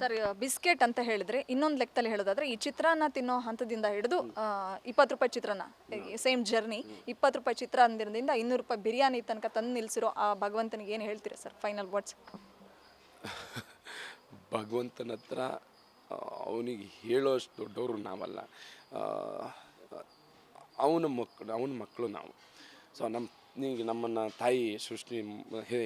Sir, biscuit ಅಂತ ಹೇಳಿದ್ರೆ ಇನ್ನೊಂದು ಲೆಕ್ಕದಲ್ಲಿ ಹೇಳೋದಾದ್ರೆ ಈ ಚಿತ್ರಾನ್ನ ತಿನ್ನೋ ಹಂತದಿಂದ ಹಿಡಿದು 20 ರೂಪಾಯಿ ಚಿತ್ರಾನ್ನ ಸೇಮ್ ಜರ್ನಿ, 20 ರೂಪಾಯಿ ಚಿತ್ರಾನ್ನದಿಂದ 200 ರೂಪಾಯಿ ಬಿರಿಯಾನಿ ತನಕ ತಂದು ನಿಲ್ಲಿಸಿರೋ ಆ ಭಗವಂತನಿಗೆ ಏನು ಹೇಳ್ತೀರಾ ಸರ್ ಫೈನಲ್ ವರ್ಡ್ಸ್? ಭಗವಂತನ ಹತ್ರ ಅವನಿಗೆ ಹೇಳೋಷ್ಟು ದೊಡ್ಡವರು ನಾವಲ್ಲ, ಅವನ ಮಕ್ಕಳು ನಾವು. ಸೊ ನಮ್ಮನ್ನು ತಾಯಿ ಸೃಷ್ಟಿ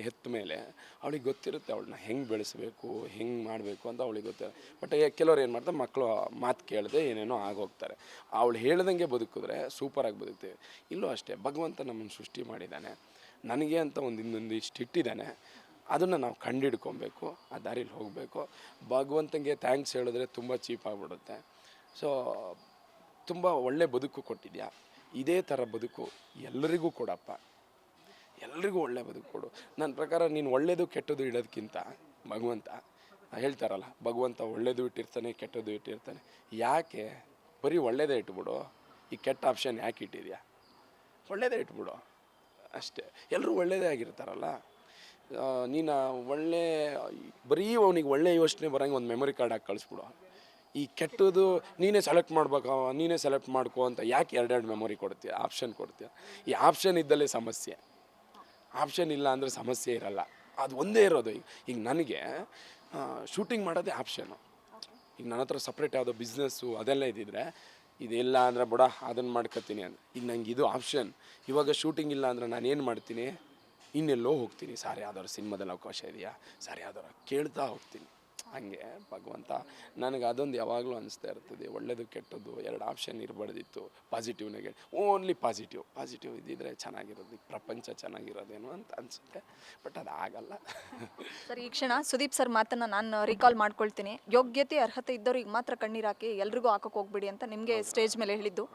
ಹೆತ್ತ ಮೇಲೆ ಅವಳಿಗೆ ಗೊತ್ತಿರುತ್ತೆ ಅವಳನ್ನ ಹೆಂಗೆ ಬೆಳೆಸಬೇಕು, ಹೆಂಗೆ ಮಾಡಬೇಕು ಅಂತ ಅವಳಿಗೆ ಗೊತ್ತಿರುತ್ತೆ. ಬಟ್ ಕೆಲವ್ರು ಏನು ಮಾಡ್ತಾರೆ, ಮಕ್ಕಳು ಮಾತು ಕೇಳದೆ ಏನೇನೋ ಆಗೋಗ್ತಾರೆ. ಅವಳು ಹೇಳ್ದಂಗೆ ಬದುಕಿದ್ರೆ ಸೂಪರಾಗಿ ಬದುಕ್ತೀವಿ. ಇಲ್ಲೂ ಅಷ್ಟೇ, ಭಗವಂತ ನಮ್ಮನ್ನು ಸೃಷ್ಟಿ ಮಾಡಿದ್ದಾನೆ, ನನಗೆ ಅಂತ ಇನ್ನೊಂದು ಇಷ್ಟು ಇಟ್ಟಿದ್ದಾನೆ, ಅದನ್ನು ನಾವು ಕಂಡಿಡ್ಕೊಬೇಕು, ಆ ದಾರಿಲಿ ಹೋಗಬೇಕು. ಭಗವಂತನಿಗೆ ಥ್ಯಾಂಕ್ಸ್ ಹೇಳಿದ್ರೆ ತುಂಬ ಚೀಪ್ ಆಗಿಬಿಡುತ್ತೆ. ಸೊ ತುಂಬ ಒಳ್ಳೆ ಬದುಕು ಕೊಟ್ಟಿದ್ಯಾ, ಇದೇ ಥರ ಬದುಕು ಎಲ್ಲರಿಗೂ ಕೊಡಪ್ಪ, ಎಲ್ರಿಗೂ ಒಳ್ಳೆ ಬದುಕು ಕೊಡು. ನನ್ನ ಪ್ರಕಾರ ನೀನು ಒಳ್ಳೆಯದು ಕೆಟ್ಟದ್ದು ಇಡೋದಕ್ಕಿಂತ ಭಗವಂತ ಹೇಳ್ತಾರಲ್ಲ, ಭಗವಂತ ಒಳ್ಳೆಯದು ಇಟ್ಟಿರ್ತಾನೆ ಕೆಟ್ಟದ್ದು ಇಟ್ಟಿರ್ತಾನೆ, ಯಾಕೆ ಬರೀ ಒಳ್ಳೆಯದೇ ಇಟ್ಬಿಡು, ಈ ಕೆಟ್ಟ ಆಪ್ಷನ್ ಯಾಕೆ ಇಟ್ಟಿದ್ಯಾ? ಒಳ್ಳೆಯದೇ ಇಟ್ಬಿಡು ಅಷ್ಟೇ. ಎಲ್ಲರೂ ಒಳ್ಳೆಯದೇ ಆಗಿರ್ತಾರಲ್ಲ. ನೀನು ಬರೀ ಅವನಿಗೆ ಒಳ್ಳೆ ಯೋಚನೆ ಬರೋಂಗೆ ಒಂದು ಮೆಮೊರಿ ಕಾರ್ಡ್ ಹಾಕಿ ಕಳಿಸ್ಬಿಡು. ಈ ಕೆಟ್ಟದ್ದು ನೀನೇ ಸೆಲೆಕ್ಟ್ ಮಾಡ್ಬೇಕು, ನೀನೇ ಸೆಲೆಕ್ಟ್ ಮಾಡ್ಕೋ ಅಂತ ಯಾಕೆ ಎರಡೆರಡು ಮೆಮೊರಿ ಕೊಡ್ತೀಯ, ಆಪ್ಷನ್ ಕೊಡ್ತೀಯ? ಈ ಆಪ್ಷನ್ ಇದ್ದಲ್ಲೇ ಸಮಸ್ಯೆ, ಆಪ್ಷನ್ ಇಲ್ಲ ಅಂದರೆ ಸಮಸ್ಯೆ ಇರಲ್ಲ. ಅದು ಒಂದೇ ಇರೋದು. ಈಗ ನನಗೆ ಶೂಟಿಂಗ್ ಮಾಡೋದೇ ಆಪ್ಷನು. ಈಗ ನನ್ನ ಹತ್ರ ಸಪ್ರೇಟ್ ಯಾವುದೋ ಬಿಸ್ನೆಸ್ಸು ಅದೆಲ್ಲ ಇದ್ದಿದ್ರೆ, ಇದೆಲ್ಲ ಅಂದರೆ ಬಿಡ ಅದನ್ನು ಮಾಡ್ಕೊತೀನಿ ಅಂತ. ಈಗ ನಂಗೆ ಇದು ಆಪ್ಷನ್. ಇವಾಗ ಶೂಟಿಂಗ್ ಇಲ್ಲ ಅಂದರೆ ನಾನು ಏನು ಮಾಡ್ತೀನಿ, ಇನ್ನೆಲ್ಲೋ ಹೋಗ್ತೀನಿ. ಸಾರಿ ಯಾವ್ದಾದ್ರು ಸಿನಿಮಾದಲ್ಲಿ ಅವಕಾಶ ಇದೆಯಾ, ಸಾರಿ ಯಾವ್ದಾರು ಕೇಳ್ತಾ ಹೋಗ್ತೀನಿ. ಹಾಗೆ ಭಗವಂತ ನನಗೆ ಅದೊಂದು ಯಾವಾಗಲೂ ಅನಿಸ್ತಾ ಇರ್ತದೆ, ಒಳ್ಳೆಯದು ಕೆಟ್ಟದ್ದು ಎರಡು ಆಪ್ಷನ್ ಇರಬಾರ್ದಿತ್ತು. ಪಾಸಿಟಿವ್ ನೆಗೆಟಿವ್, ಓನ್ಲಿ ಪಾಸಿಟಿವ್ ಇದ್ದಿದ್ರೆ ಚೆನ್ನಾಗಿರೋದು, ಪ್ರಪಂಚ ಚೆನ್ನಾಗಿರೋದೇನೋ ಅಂತ ಅನಿಸುತ್ತೆ. ಬಟ್ ಅದು ಆಗಲ್ಲ. ಸರ್, ಈ ಕ್ಷಣ ಸುದೀಪ್ ಸರ್ ಮಾತನ್ನು ನಾನು ರೀಕಾಲ್ ಮಾಡ್ಕೊಳ್ತೀನಿ. ಯೋಗ್ಯತೆ ಅರ್ಹತೆ ಇದ್ದವ್ರಿಗೆ ಮಾತ್ರ ಕಣ್ಣೀರು ಹಾಕಿ ಎಲ್ರಿಗೂ ಹಾಕೋಕೆ ಹೋಗ್ಬಿಡಿ ಅಂತ ನಿಮಗೆ ಸ್ಟೇಜ್ ಮೇಲೆ ಹೇಳಿದ್ದು.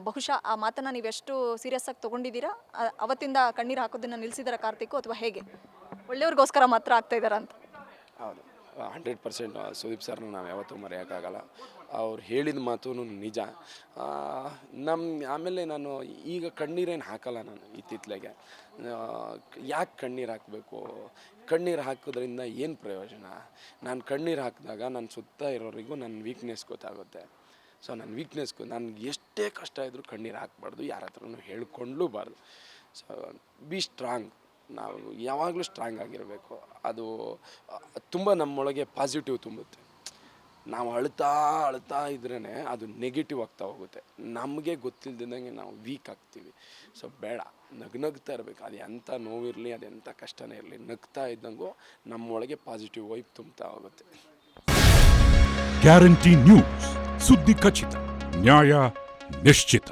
ಬಹುಶಃ ಆ ಮಾತನ್ನು ನೀವೆಷ್ಟು ಸೀರಿಯಸ್ ಆಗಿ ತೊಗೊಂಡಿದ್ದೀರಾ? ಅವತ್ತಿಂದ ಕಣ್ಣೀರು ಹಾಕೋದನ್ನು ನಿಲ್ಲಿಸಿದಾರ ಕಾರ್ತಿಕ್, ಅಥವಾ ಹೇಗೆ ಒಳ್ಳೆಯವ್ರಿಗೋಸ್ಕರ ಮಾತ್ರ ಆಗ್ತಾ ಇದ್ದಾರಾ ಅಂತ? ಹೌದು, 100% ಸುದೀಪ್ ಸರ್ನ ನಾವು ಯಾವತ್ತೂ ಮರೆಯೋಕ್ಕಾಗಲ್ಲ. ಅವ್ರು ಹೇಳಿದ ಮಾತು ನಿಜ. ಆಮೇಲೆ ನಾನು ಈಗ ಕಣ್ಣೀರೇನು ಹಾಕಲ್ಲ. ನಾನು ಇತ್ತಿತ್ಲೆಗೆ ಯಾಕೆ ಕಣ್ಣೀರು ಹಾಕಬೇಕು, ಕಣ್ಣೀರು ಹಾಕೋದ್ರಿಂದ ಏನು ಪ್ರಯೋಜನ? ನಾನು ಕಣ್ಣೀರು ಹಾಕಿದಾಗ ನನ್ನ ಸುತ್ತ ಇರೋರಿಗೂ ನನ್ನ ವೀಕ್ನೆಸ್ ಗೊತ್ತಾಗುತ್ತೆ. ಸೊ ನನ್ನ ವೀಕ್ನೆಸ್ಗೂ ನನಗೆ ಎಷ್ಟೇ ಕಷ್ಟ ಇದ್ದರೂ ಕಣ್ಣೀರು ಹಾಕಬಾರ್ದು, ಯಾರ ಹತ್ರನೂ ಹೇಳ್ಕೊಳ್ಳಬಾರ್ದು. So be strong. ನಾವು ಯಾವಾಗಲೂ ಸ್ಟ್ರಾಂಗ್ ಆಗಿರಬೇಕು. ಅದು ತುಂಬ ನಮ್ಮೊಳಗೆ ಪಾಸಿಟಿವ್ ತುಂಬುತ್ತೆ. ನಾವು ಅಳ್ತಾ ಇದ್ರೇ ಅದು ನೆಗೆಟಿವ್ ಆಗ್ತಾ ಹೋಗುತ್ತೆ. ನಮಗೆ ಗೊತ್ತಿಲ್ಲದಂಗೆ ನಾವು ವೀಕ್ ಆಗ್ತೀವಿ. ಸೊ ಬೇಡ, ನಗ್ತಾ ಇರಬೇಕು. ಅದು ಎಂಥ ನೋವಿರಲಿ, ಅದು ಎಂಥ ಕಷ್ಟನೇ ಇರಲಿ, ನಗ್ತಾ ಇದ್ದಂಗೂ ನಮ್ಮೊಳಗೆ ಪಾಸಿಟಿವ್ ವೈಬ್ ತುಂಬ್ತಾ ಹೋಗುತ್ತೆ. ಗ್ಯಾರಂಟಿ ನ್ಯೂಸ್, ಸುದ್ದಿ ಖಚಿತ, ನ್ಯಾಯ ನಿಶ್ಚಿತ.